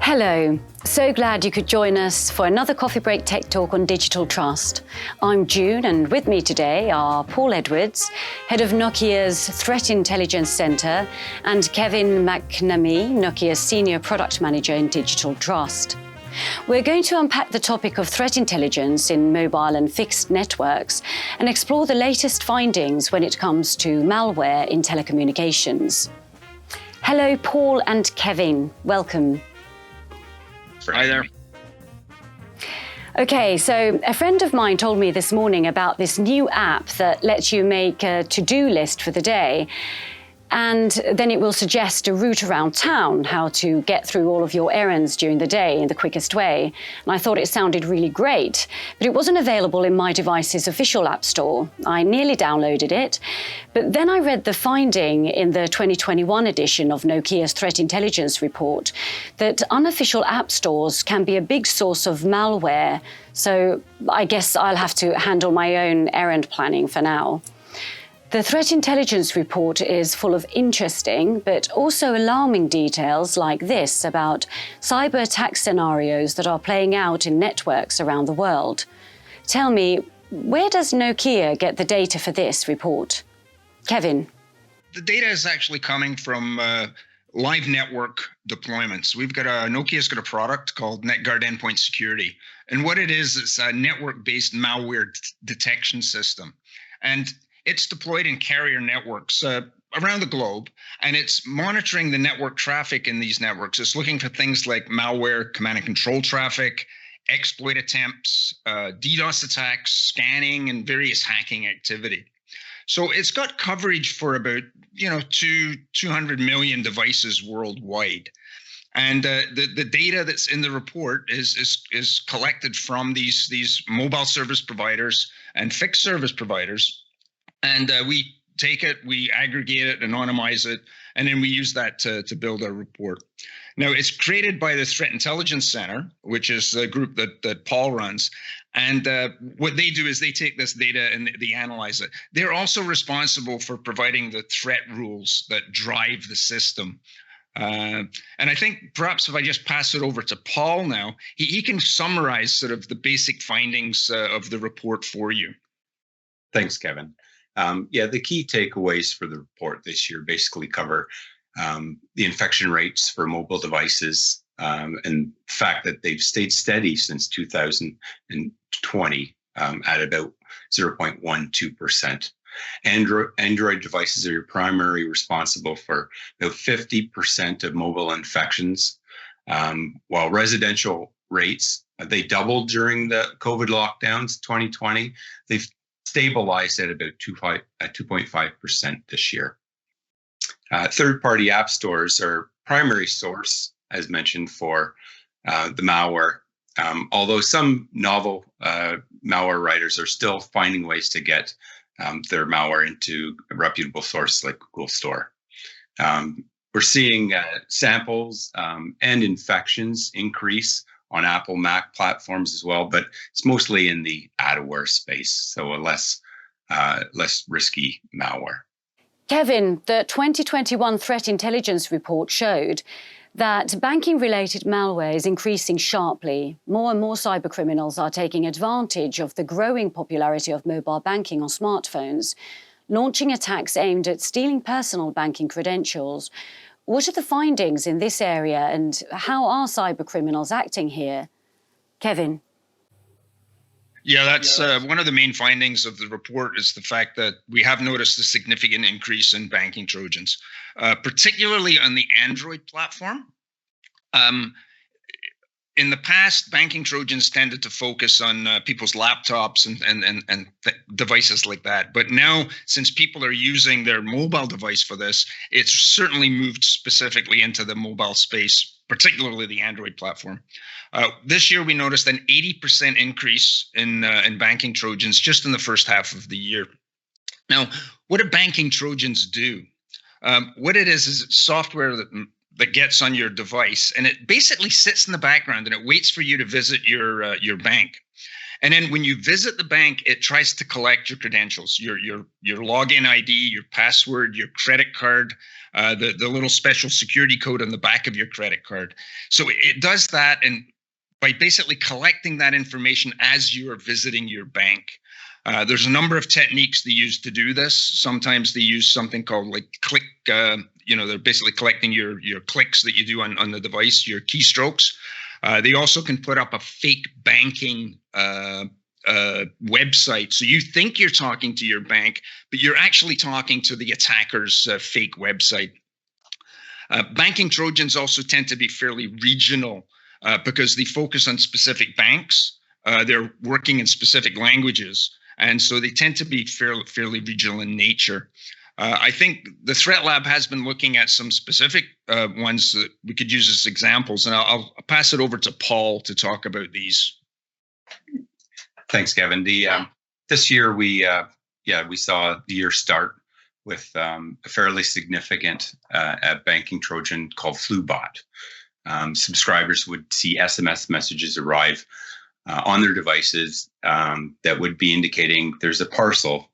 Hello, so glad you could join us for another Coffee Break Tech Talk on Digital Trust. I'm June, and with me today are Paul Edwards, head of Nokia's Threat Intelligence Center, and Kevin McNamee, Nokia's Senior Product Manager in Digital Trust. We're going to unpack the topic of threat intelligence in mobile and fixed networks and explore the latest findings when it comes to malware in telecommunications. Hello, Paul and Kevin. Welcome. Hi there. Okay, so a friend of mine told me this morning about this new app that lets you make a to-do list for the day, and then it will suggest a route around town, how to get through all of your errands during the day in the quickest way. And I thought it sounded really great, but it wasn't available in my device's official app store. I nearly downloaded it, but then I read the finding in the 2021 edition of Nokia's Threat Intelligence Report that unofficial app stores can be a big source of malware. So I guess I'll have to handle my own errand planning for now. The Threat Intelligence Report is full of interesting but also alarming details like this about cyber attack scenarios that are playing out in networks around the world. Tell me, where does Nokia get the data for this report? Kevin. The data is actually coming from live network deployments. Nokia's got a product called NetGuard Endpoint Security. And what it is a network-based malware detection system. And it's deployed in carrier networks around the globe, and it's monitoring the network traffic in these networks. It's looking for things like malware, command and control traffic, exploit attempts, DDoS attacks, scanning, and various hacking activity. So it's got coverage for about 200 million devices worldwide. And the data that's in the report is collected from these mobile service providers and fixed service providers. And we take it, we aggregate it, anonymize it, and then we use that to build our report. Now, it's created by the Threat Intelligence Center, which is the group that Paul runs. And what they do is they take this data and they analyze it. They're also responsible for providing the threat rules that drive the system. And I think perhaps if I just pass it over to Paul now, he can summarize sort of the basic findings of the report for you. Thanks, Kevin. The key takeaways for the report this year basically cover the infection rates for mobile devices and the fact that they've stayed steady since 2020 at about 0.12%. Android devices are primarily responsible for about 50% of mobile infections, while residential rates, they doubled during the COVID lockdowns 2020. They've stabilized at about 2.5% this year. Third-party app stores are primary source, as mentioned, for the malware, although some novel malware writers are still finding ways to get their malware into a reputable source like Google Store. We're seeing samples and infections increase on Apple Mac platforms as well, but it's mostly in the adware space, so a less risky malware. Kevin, the 2021 Threat Intelligence Report showed that banking-related malware is increasing sharply. More and more cybercriminals are taking advantage of the growing popularity of mobile banking on smartphones, launching attacks aimed at stealing personal banking credentials. What are the findings in this area, and how are cybercriminals acting here? Kevin. Yeah, that's one of the main findings of the report is the fact that we have noticed a significant increase in banking Trojans, particularly on the Android platform. In the past, banking Trojans tended to focus on people's laptops and devices like that. But now, since people are using their mobile device for this, it's certainly moved specifically into the mobile space, particularly the Android platform. This year, we noticed an 80% increase in banking Trojans just in the first half of the year. Now, what do banking Trojans do? What it is it's software that gets on your device, and it basically sits in the background and it waits for you to visit your bank. And then when you visit the bank, it tries to collect your credentials, your login ID, your password, your credit card, the little special security code on the back of your credit card. So it does that, and by basically collecting that information as you are visiting your bank. There's a number of techniques they use to do this. Sometimes they use something called like click. They're basically collecting your clicks that you do on the device, your keystrokes. They also can put up a fake banking website. So you think you're talking to your bank, but you're actually talking to the attacker's fake website. Banking Trojans also tend to be fairly regional because they focus on specific banks. They're working in specific languages. And so they tend to be fairly regional in nature. I think the Threat Lab has been looking at some specific ones that we could use as examples, and I'll pass it over to Paul to talk about these. Thanks, Kevin. This year we saw the year start with a fairly significant banking Trojan called FluBot. Subscribers would see SMS messages arrive on their devices that would be indicating there's a parcel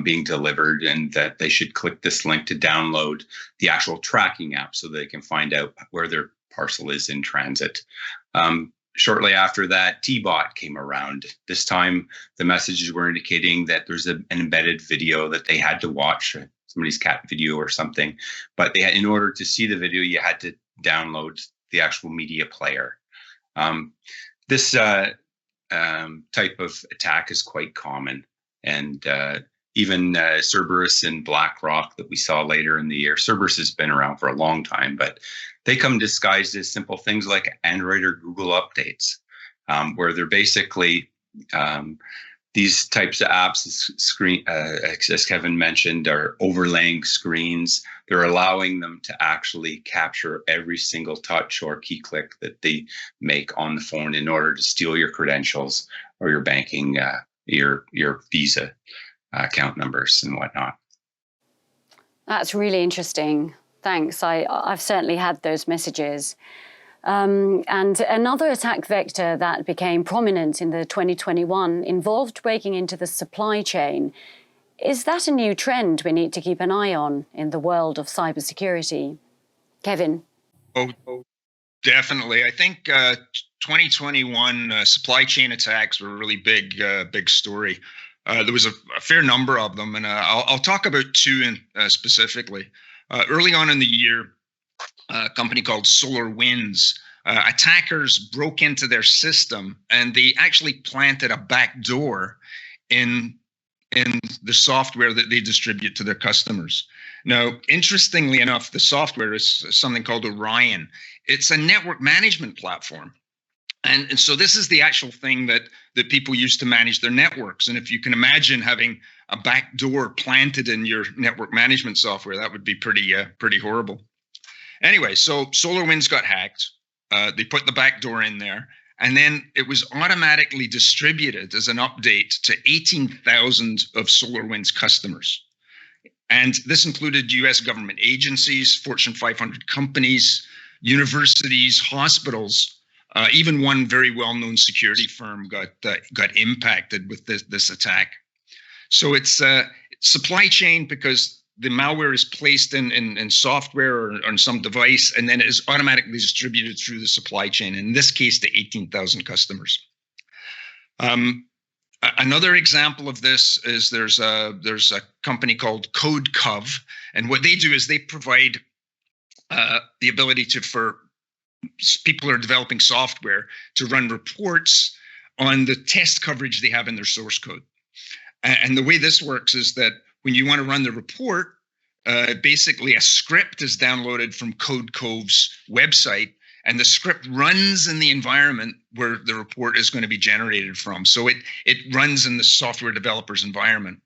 being delivered and that they should click this link to download the actual tracking app so they can find out where their parcel is in transit. Shortly after that, T-Bot came around. This time, the messages were indicating that there's an embedded video that they had to watch, somebody's cat video or something. But in order to see the video, you had to download the actual media player. This type of attack is quite common, and even Cerberus and BlackRock that we saw later in the year. Cerberus has been around for a long time, but they come disguised as simple things like Android or Google updates, where they're basically these types of apps, as Kevin mentioned, are overlaying screens. They're allowing them to actually capture every single touch or key click that they make on the phone in order to steal your credentials or your banking, your Visa account numbers and whatnot. That's really interesting. Thanks. I've certainly had those messages. And another attack vector that became prominent in the 2021 involved breaking into the supply chain. Is that a new trend we need to keep an eye on in the world of cybersecurity? Kevin? Oh, definitely. I think 2021 supply chain attacks were a really big story. There was a fair number of them, and I'll talk about two specifically. Early on in the year, a company called SolarWinds, attackers broke into their system, and they actually planted a backdoor in the software that they distribute to their customers. Now, interestingly enough, the software is something called Orion. It's a network management platform. And so this is the actual thing that people use to manage their networks. And if you can imagine having a backdoor planted in your network management software, that would be pretty horrible. Anyway, so SolarWinds got hacked. They put the backdoor in there, and then it was automatically distributed as an update to 18,000 of SolarWinds customers. And this included US government agencies, Fortune 500 companies, universities, hospitals. Even one very well-known security firm got impacted with this attack. So it's supply chain because the malware is placed in software or on some device, and then it is automatically distributed through the supply chain. In this case, to 18,000 customers. Another example of this is there's a company called CodeCov, and what they do is they provide the ability for people who are developing software to run reports on the test coverage they have in their source code. And the way this works is that when you want to run the report, basically a script is downloaded from CodeCov's website, and the script runs in the environment where the report is going to be generated from. So it runs in the software developer's environment.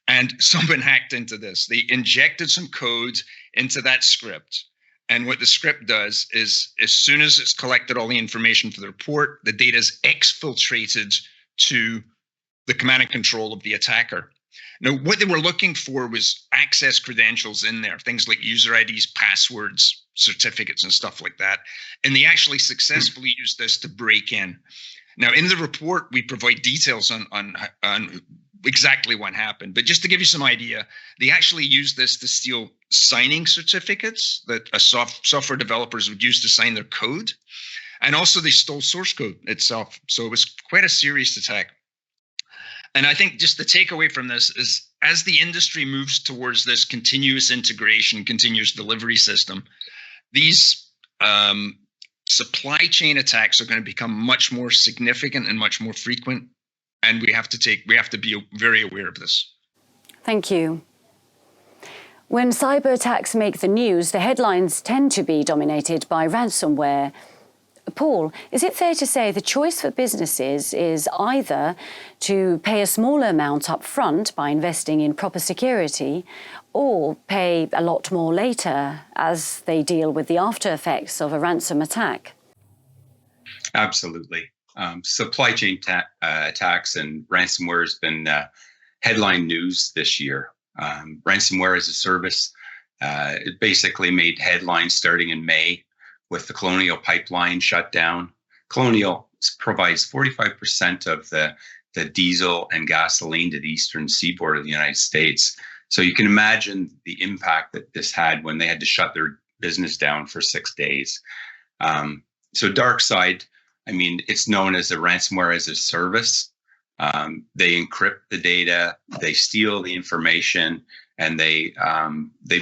And someone hacked into this. They injected some code into that script. And what the script does is, as soon as it's collected all the information for the report, the data is exfiltrated to the command and control of the attacker. Now, what they were looking for was access credentials in there, things like user IDs, passwords, certificates, and stuff like that. And they actually successfully used this to break in. Now, in the report, we provide details on exactly what happened. But just to give you some idea, they actually used this to steal signing certificates that software developers would use to sign their code. And also they stole source code itself. So it was quite a serious attack. And I think just the takeaway from this is, as the industry moves towards this continuous integration, continuous delivery system, these supply chain attacks are going to become much more significant and much more frequent. And we have to be very aware of this. Thank you. When cyber attacks make the news, the headlines tend to be dominated by ransomware. Paul, is it fair to say the choice for businesses is either to pay a smaller amount up front by investing in proper security, or pay a lot more later as they deal with the after effects of a ransom attack? Absolutely. Supply chain attacks and ransomware has been headline news this year. Ransomware as a service, it basically made headlines starting in May with the Colonial Pipeline shut down. Colonial provides 45% of the diesel and gasoline to the eastern seaboard of the United States. So you can imagine the impact that this had when they had to shut their business down for 6 days. So DarkSide, I mean, it's known as a ransomware as a service. They encrypt the data, they steal the information, and they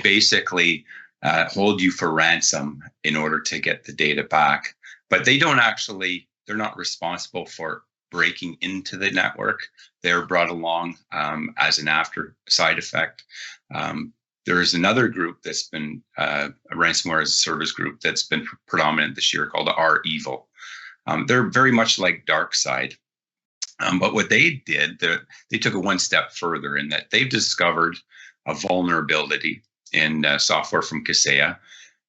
basically hold you for ransom in order to get the data back. But they're not responsible for breaking into the network. They're brought along as an after side effect. There is another group that's been a ransomware as a service group that's been predominant this year called REvil. They're very much like DarkSide. But what they did, they took it one step further in that they've discovered a vulnerability in software from Kaseya.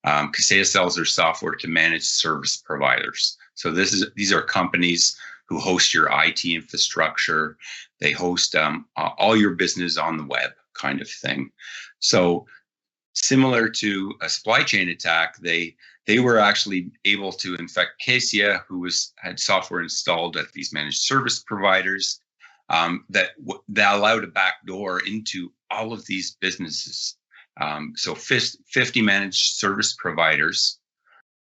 Kaseya sells their software to managed service providers. So these are companies who host your IT infrastructure. They host all your business on the web, kind of thing. So similar to a supply chain attack, they were actually able to infect Kaseya, who had software installed at these managed service providers that allowed a backdoor into all of these businesses. So 50 managed service providers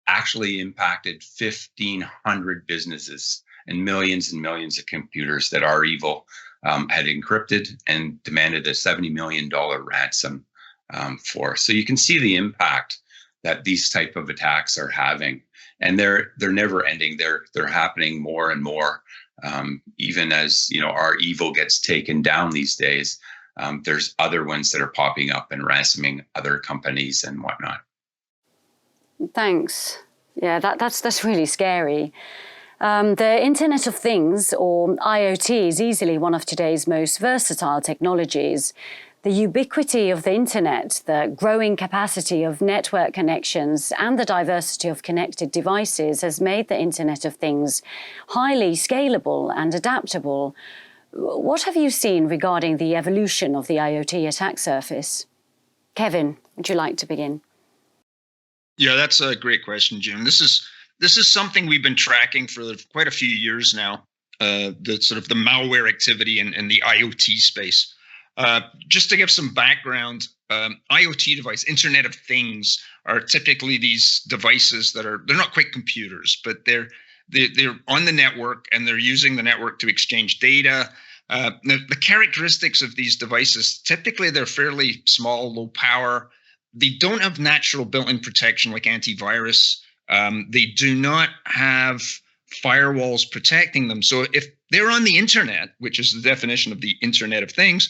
actually impacted 1,500 businesses and millions of computers that REvil had encrypted and demanded a $70 million ransom for. So you can see the impact that these type of attacks are having, and they're never ending. They're happening more and more. Even as REvil gets taken down these days, there's other ones that are popping up and ransoming other companies and whatnot. Thanks. Yeah, that's really scary. The Internet of Things, or IoT, is easily one of today's most versatile technologies. The ubiquity of the internet, the growing capacity of network connections, and the diversity of connected devices has made the Internet of Things highly scalable and adaptable. What have you seen regarding the evolution of the IoT attack surface? Kevin, would you like to begin? Yeah, that's a great question, Jim. This is something we've been tracking for quite a few years now. The sort of the malware activity in the IoT space. Just to give some background, IoT device, Internet of Things, are typically these devices they're not quite computers, but they're on the network and they're using the network to exchange data. The characteristics of these devices, typically they're fairly small, low power. They don't have natural built-in protection like antivirus. They do not have firewalls protecting them. So if they're on the internet, which is the definition of the Internet of Things,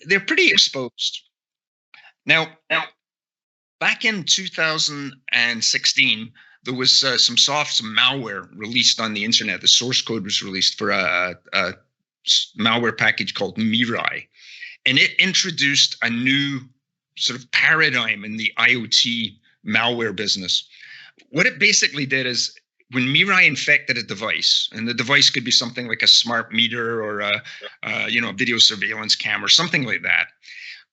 they're pretty exposed. Now, back in 2016, there was some malware released on the internet. The source code was released for a malware package called Mirai, and it introduced a new sort of paradigm in the IoT malware business. What it basically did is, when Mirai infected a device, and the device could be something like a smart meter or a video surveillance camera, something like that,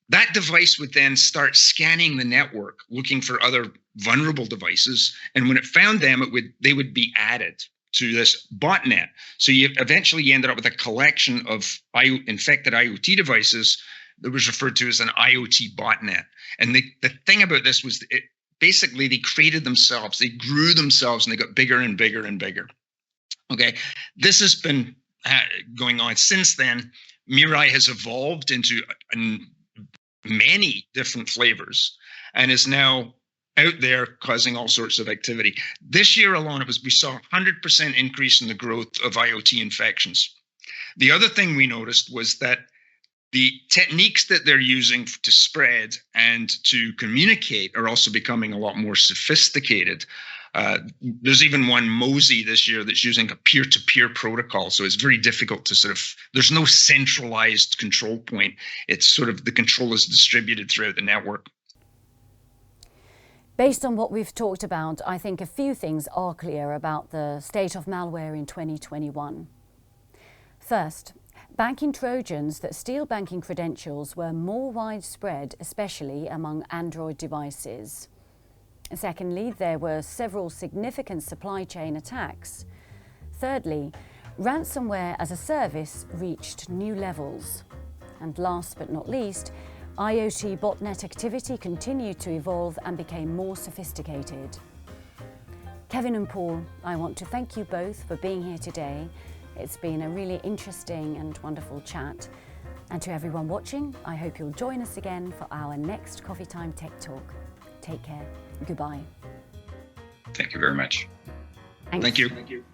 that device would then start scanning the network, looking for other vulnerable devices. And when it found them, they would be added. to this botnet. So you eventually ended up with a collection of infected IoT devices that was referred to as an IoT botnet. And the thing about this was basically they created themselves, they grew themselves, and they got bigger and bigger and bigger. Okay, this has been going on since then. Mirai has evolved into many different flavors and is now out there causing all sorts of activity. This year alone, we saw a 100% increase in the growth of IoT infections. The other thing we noticed was that the techniques that they're using to spread and to communicate are also becoming a lot more sophisticated. There's even one, Mosey, this year that's using a peer-to-peer protocol. So it's very difficult to there's no centralized control point. It's sort of the control is distributed throughout the network. Based on what we've talked about, I think a few things are clear about the state of malware in 2021. First, banking Trojans that steal banking credentials were more widespread, especially among Android devices. Secondly, there were several significant supply chain attacks. Thirdly, ransomware as a service reached new levels. And last but not least, IoT botnet activity continued to evolve and became more sophisticated. Kevin and Paul, I want to thank you both for being here today. It's been a really interesting and wonderful chat. And to everyone watching, I hope you'll join us again for our next Coffee Time Tech Talk. Take care. Goodbye. Thank you very much. Thanks. Thank you.